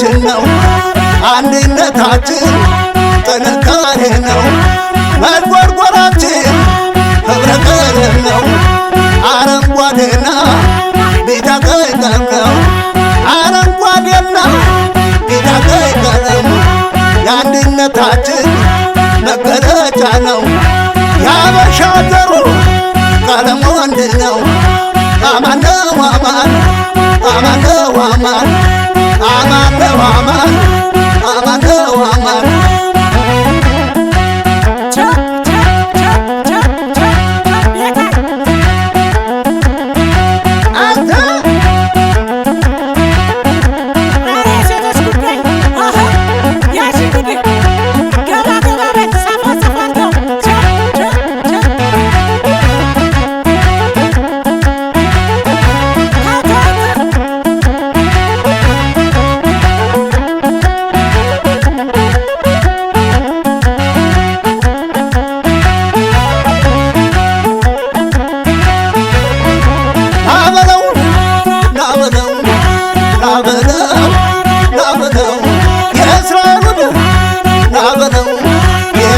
ውበታችን ነው አንድነታችን ጥንካሬ ነው መጎርጎራችን ህብረ ቀለም ነው አረንጓዴና ቢጫ ቀይ ቀለም ነው አረንጓዴና ቢጫ ቀይ ቀለም የአንድነታችን መገለጫ ነው ያበሻ ዘሩ ቀለም ወንድ ነው አማን ነው አማን አማን ነው አማን አማን ነው አማን አማን ነው አማን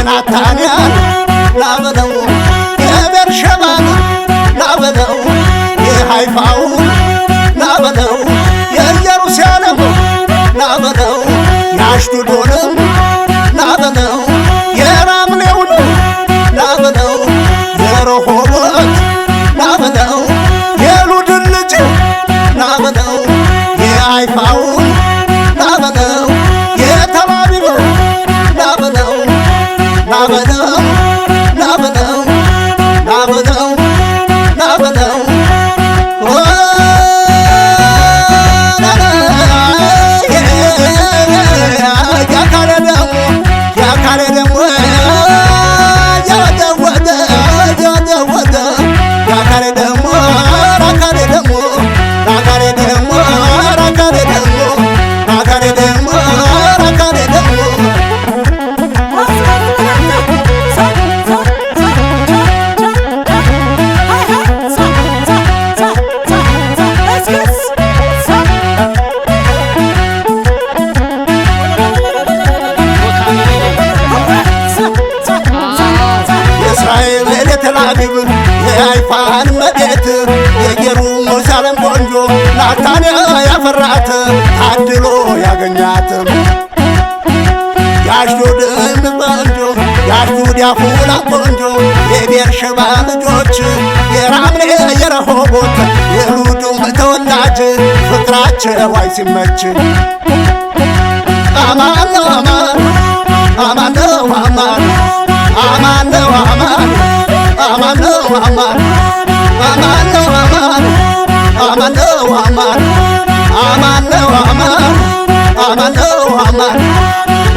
ናታንያን ናበለው የቤርሸባን ናበለው የሃይፋውን ናበለው የኢየሩሳሌም ናበለው የአሽዶዶንም ናበለው የራምሌውን ናበለው የረሆቦት ናበለው የሉድን ልጅ ናበለው የሃይፋውን ናበለው የተባቢብ ናበለው ናበለው ናበለው ናበለው ናበለው ያካለ ደግሞ ያወጠወጠ ያወጠወጠ ያካለ ደግሞ ራካለ ደግሞ ራካለ ደግሞ ራካለ ደግሞ ራካለ ደግሞ ራካለ ደግሞ ተላቢብ የሃይፋን መቤት የኢየሩሳሌም ቆንጆ ናታንያ ያፈራት ታድሎ ያገኛት የአሽዶድም ቆንጆ የአሽዶድ ያፉላ ቆንጆ የቤርሸባ ልጆች የራምሌ የረሆቦት የሉድም ተወላጅ ፍቅራቸው አይ ሲመች አማን ነው አማን አማን ነው አማን አማን ነው አማን አማን ነው አማን አማን ነው አማን አማን ነው አማን አማን ነው አማን አማን ነው አማን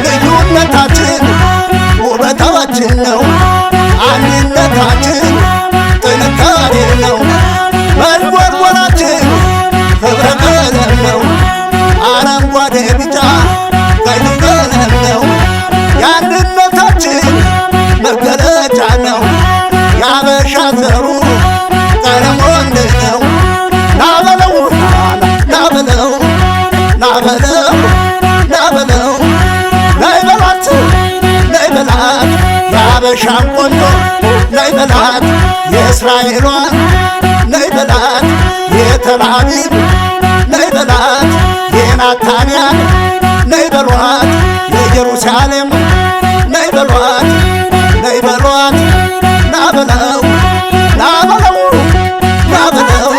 ልዩነታችን ውበታችን ነው አንድነታችን ጥንካሬ ነው መጎርጎራችን ህብረ ቀለም ነው አረንጓዴ ቢጫ ቀይ ቀለም ነው የአንድነታችን መገለጫ ነው ያበሻ ዘሩ ቀለም ወንድ ነው ናበለው ናበለው ናበለው ናበለው ናይ በላት ናይ በላት ያበሻን ቆንጆ ናይ በላት የእስራኤሏን ናይ በላት የተላቢብ ናይ በላት የናታንያን ናይ በሏት የኢየሩሳሌም ናይ በሏት ናይ በሏት ናበለው ናበለው ናበለው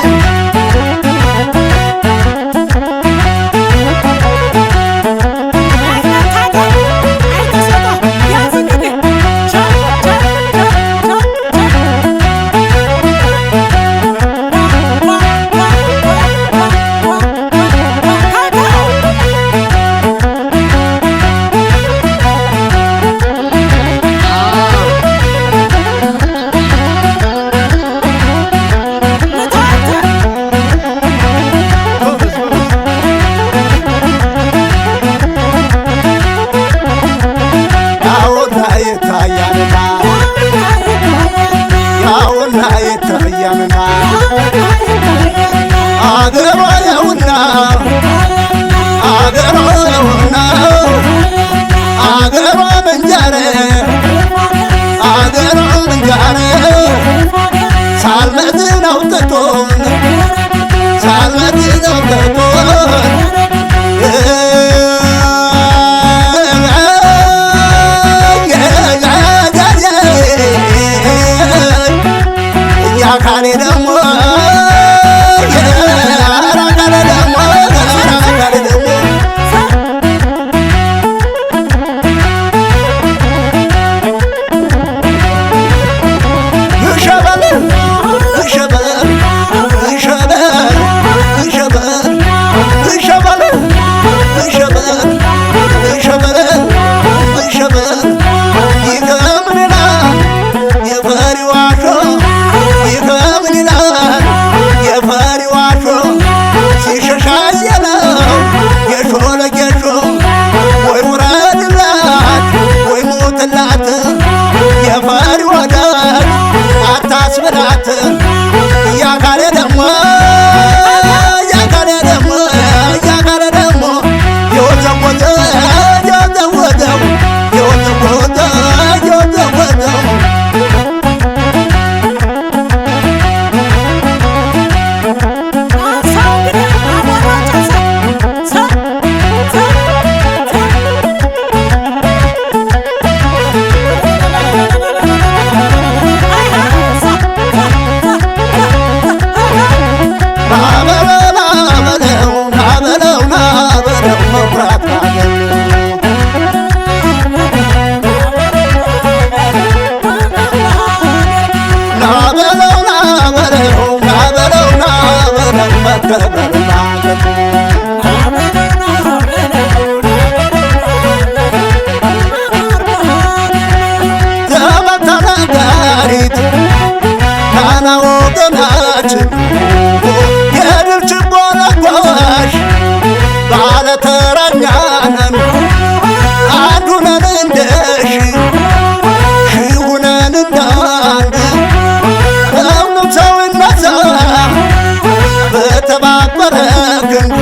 ግንዱ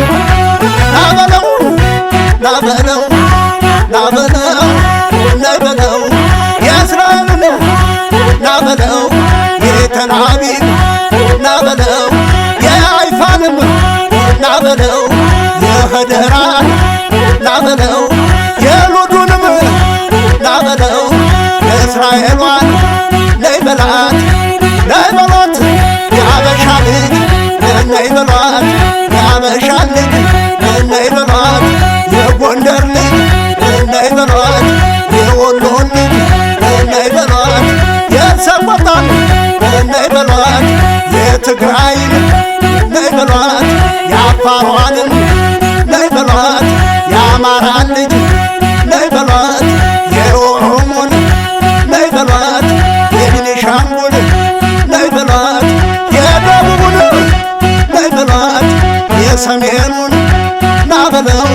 ናበለው ናበለው ናበለው ናበለው የእስራኤልን ናበለው የተናቢን ናበለው የአይፋንም ናበለው የኸደራን ናበለው የሉዱንም ናበለው የእስራኤሏን ነይ በላት ነይ በሏት የአበሻ ልጅ ነይ በሏት የአበሻ ልጅ ነይ በሏት የጎንደር ልጅ ነይ በሏት የወሎ ልጅ ነይ በሏት የሰቆጣን ነይ በሏት የትግራይን ነይ በሏት የአፋሯንም ነይ በሏት የአማራን ልጅ ነይ በሏት የኦሮሞን ነይ በሏት የቤኒሻንጉል ነይ በሏት የደቡቡን ነይ በሏት የሰሜኑን ናበለው